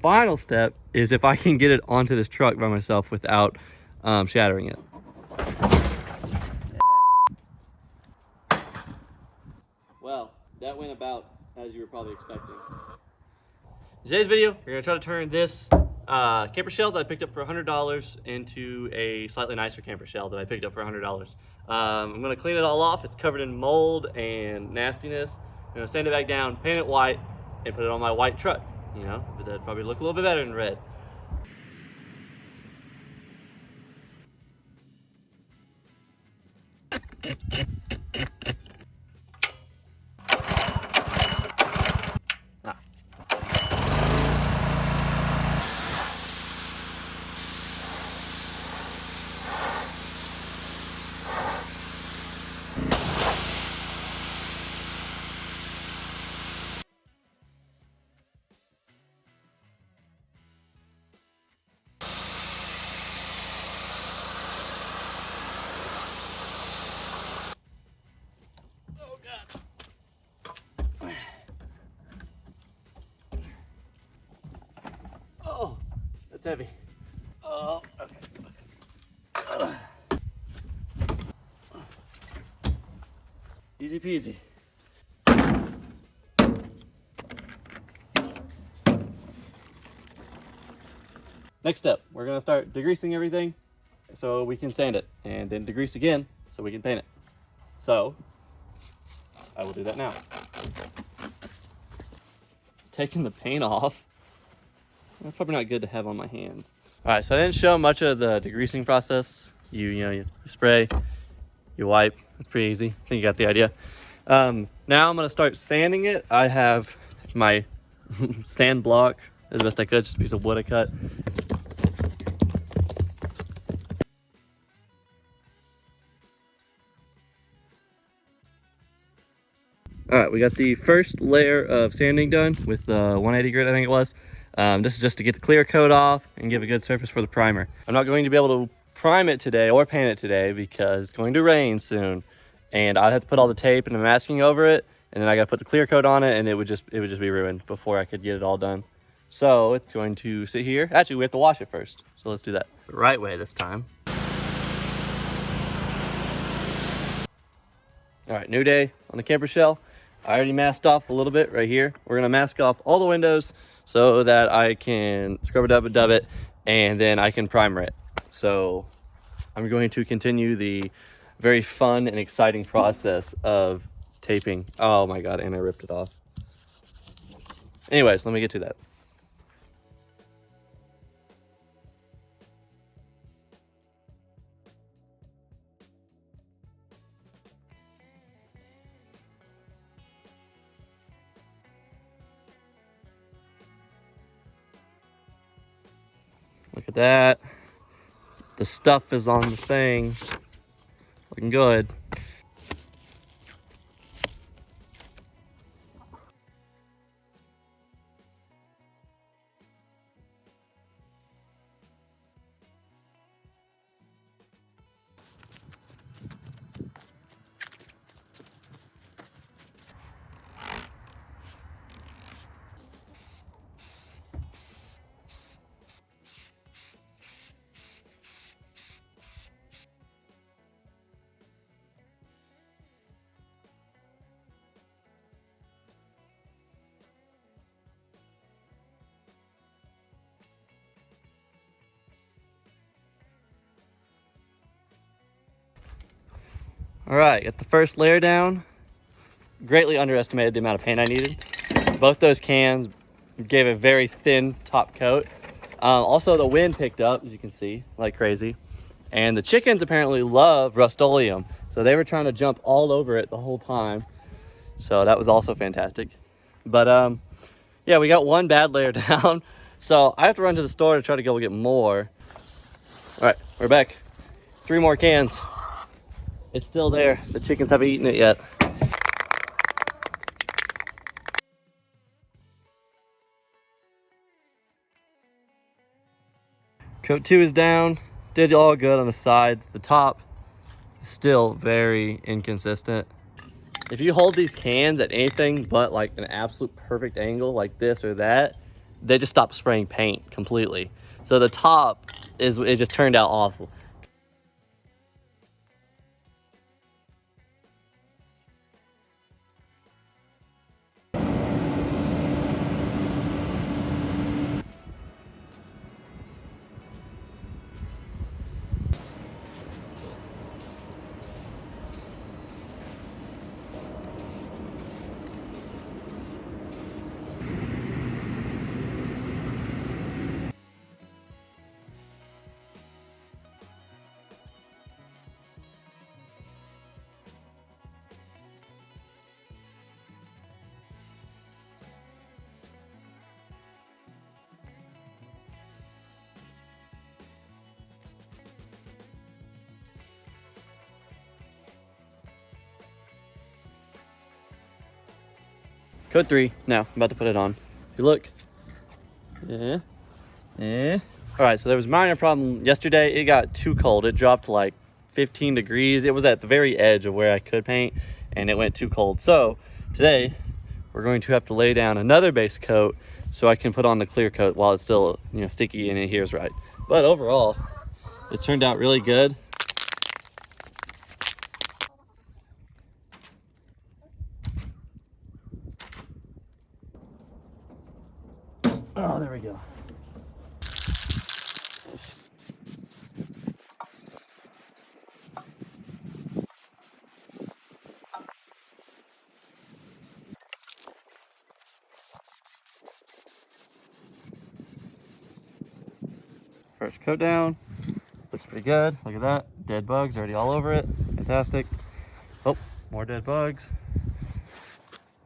final step is if I can get it onto this truck by myself without shattering it. Well, that went about as you were probably expecting. In today's video, we're going to try to turn this camper shell that I picked up for $100 into a slightly nicer camper shell that I picked up for $100. I'm going to clean it all off. It's covered in mold and nastiness. I'm going to sand it back down, paint it white, and put it on my white truck. You know, but that'd probably look a little bit better in red. Oh, that's heavy. Oh, okay. Easy peasy. Next step, we're gonna start degreasing everything so we can sand it, and then degrease again so we can paint it. So, I will do that now. It's taking the paint off. That's probably not good to have on my hands. All right, so I didn't show much of the degreasing process. You spray, you wipe. It's pretty easy. I think you got the idea. Now I'm gonna start sanding it. I have my sand block as best I could, just a piece of wood I cut. All right, we got the first layer of sanding done with the 180 grit, I think it was. This is just to get the clear coat off and give a good surface for the primer. I'm not going to be able to prime it today or paint it today because it's going to rain soon, and I'd have to put all the tape and the masking over it, and then I got to put the clear coat on it, and it would just be ruined before I could get it all done. So it's going to sit here. Actually, we have to wash it first, so let's do that the right way this time. All right, new day on the camper shell. I already masked off a little bit right here. We're gonna mask off all the windows so that I can scrub it, dub it, and then I can primer it. So I'm going to continue the very fun and exciting process of taping. Oh my God, and I ripped it off. Anyways, let me get to that. Look at that. The stuff is on the thing. Looking good. All right, got the first layer down. Greatly underestimated the amount of paint I needed. Both those cans gave a very thin top coat. Also, the wind picked up, as you can see, like crazy. And the chickens apparently love Rust-Oleum, so they were trying to jump all over it the whole time. So that was also fantastic. But yeah, we got one bad layer down. So I have to run to the store to try to go get more. All right, we're back. 3 more cans. It's still there. The chickens haven't eaten it yet. Coat 2 is down. Did all good on the sides. The top is still very inconsistent. If you hold these cans at anything but like an absolute perfect angle like this or that, they just stopped spraying paint completely. So the top it just turned out awful. Coat 3. Now, I'm about to put it on. If you look. Yeah. Yeah. All right, so there was a minor problem yesterday. It got too cold. It dropped to like 15 degrees. It was at the very edge of where I could paint, and it went too cold. So today, we're going to have to lay down another base coat so I can put on the clear coat while it's still, you know, sticky and it adheres right. But overall, it turned out really good. Oh, there we go. First coat down. Looks pretty good. Look at that. Dead bugs already all over it. Fantastic. Oh, more dead bugs.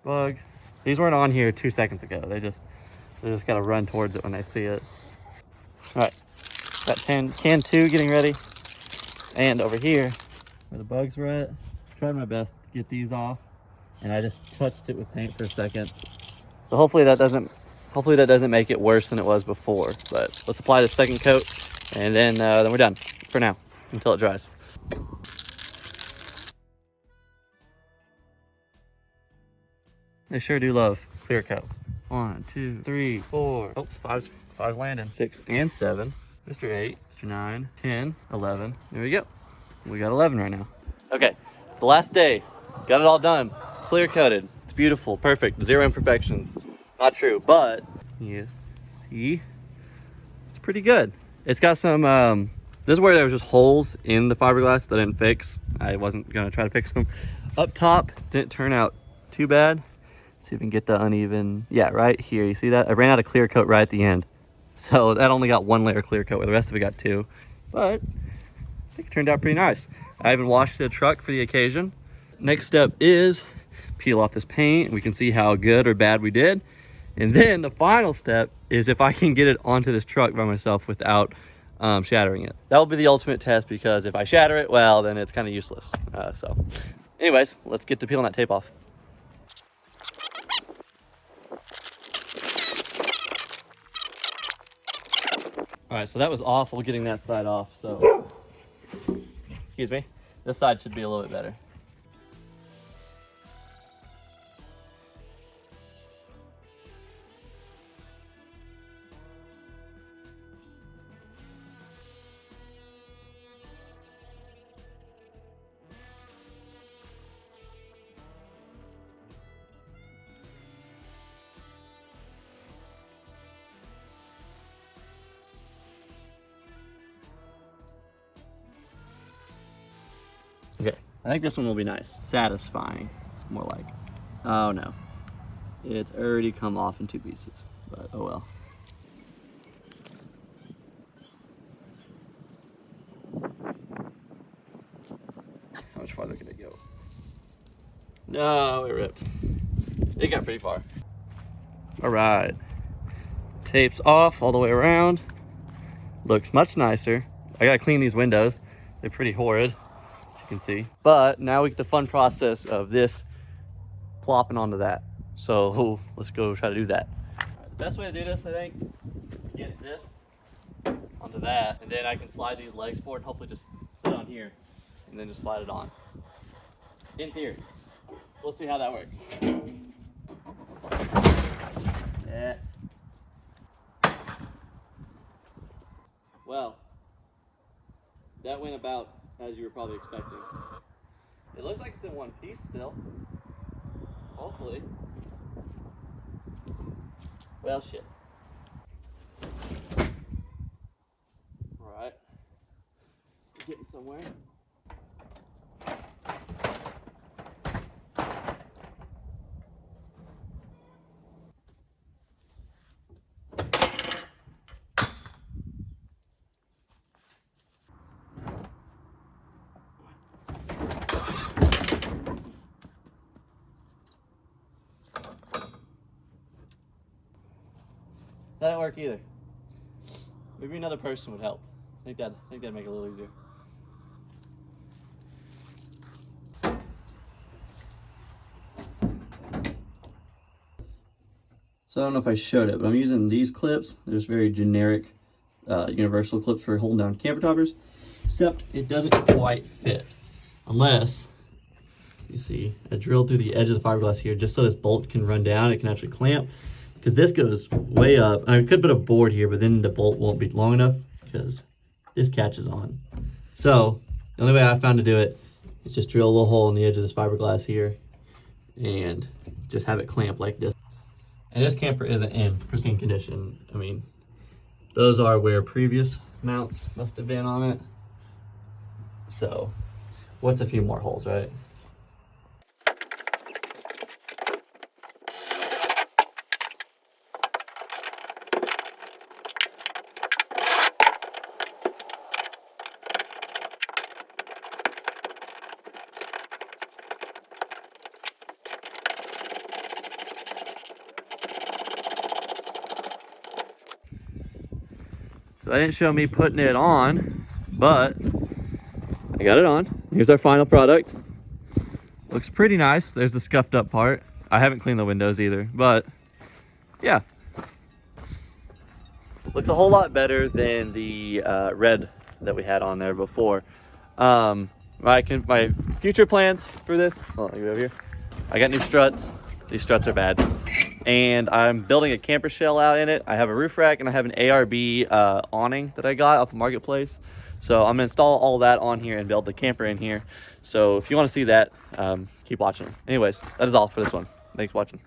Bug. These weren't on here 2 seconds ago. They just gotta run towards it when they see it. All right, got can 2 getting ready. And over here, where the bugs were at, tried my best to get these off, and I just touched it with paint for a second. So hopefully that doesn't make it worse than it was before. But let's apply the second coat, and then we're done for now until it dries. They sure do love clear coat. 1, 2, 3, 4. Oh, five's landing. 6 and 7. Mr. 8, Mr. 9, 10, 11. There we go. We got 11 right now. Okay, it's the last day. Got it all done. Clear coated. It's beautiful, perfect, 0 imperfections. Not true, but you see, it's pretty good. It's got some, this is where there was just holes in the fiberglass that I didn't fix. I wasn't gonna try to fix them. Up top, didn't turn out too bad. Let's see if we can get the uneven. Yeah, right here, you see that? I ran out of clear coat right at the end. So that only got 1 layer clear coat, where the rest of it got 2. But I think it turned out pretty nice. I even washed the truck for the occasion. Next step is peel off this paint. We can see how good or bad we did. And then the final step is if I can get it onto this truck by myself without shattering it. That will be the ultimate test, because if I shatter it, well, then it's kind of useless. So anyways, let's get to peeling that tape off. All right, so that was awful getting that side off. So, excuse me, this side should be a little bit better. Okay, I think this one will be nice. Satisfying, more like. Oh no, it's already come off in 2 pieces, but oh well. How much farther can it go? No, it ripped. It got pretty far. All right, tape's off all the way around. Looks much nicer. I gotta clean these windows. They're pretty horrid, as you can see. But now we get the fun process of this plopping onto that. So let's go try to do that. The best way to do this, I think, get this onto that, and then I can slide these legs forward and hopefully just sit on here and then just slide it on. In theory. We'll see how that works. Yeah. Well, that went about as you were probably expecting. It looks like it's in one piece still. Hopefully. Well, shit. Alright. We're getting somewhere. That didn't work either. Maybe another person would help. I think that'd make it a little easier. So I don't know if I showed it, but I'm using these clips. They're just very generic, universal clips for holding down camper toppers, except it doesn't quite fit. Unless, you see, I drilled through the edge of the fiberglass here just so this bolt can run down, it can actually clamp. Because this goes way up. I could put a board here, but then the bolt won't be long enough because this catches on. So the only way I found to do it is just drill a little hole in the edge of this fiberglass here and just have it clamp like this. And this camper isn't in pristine condition. I mean, those are where previous mounts must have been on it. So what's a few more holes, right? So that didn't show me putting it on, but I got it on. Here's our final product. Looks pretty nice. There's the scuffed up part. I haven't cleaned the windows either, but yeah. Looks a whole lot better than the red that we had on there before. My future plans for this, hold on, you over here. I got new struts. These struts are bad. And I'm building a camper shell out in it. I have a roof rack and I have an ARB awning that I got off the marketplace. So I'm gonna install all that on here and build the camper in here. So if you wanna see that, keep watching. Anyways, that is all for this one. Thanks for watching.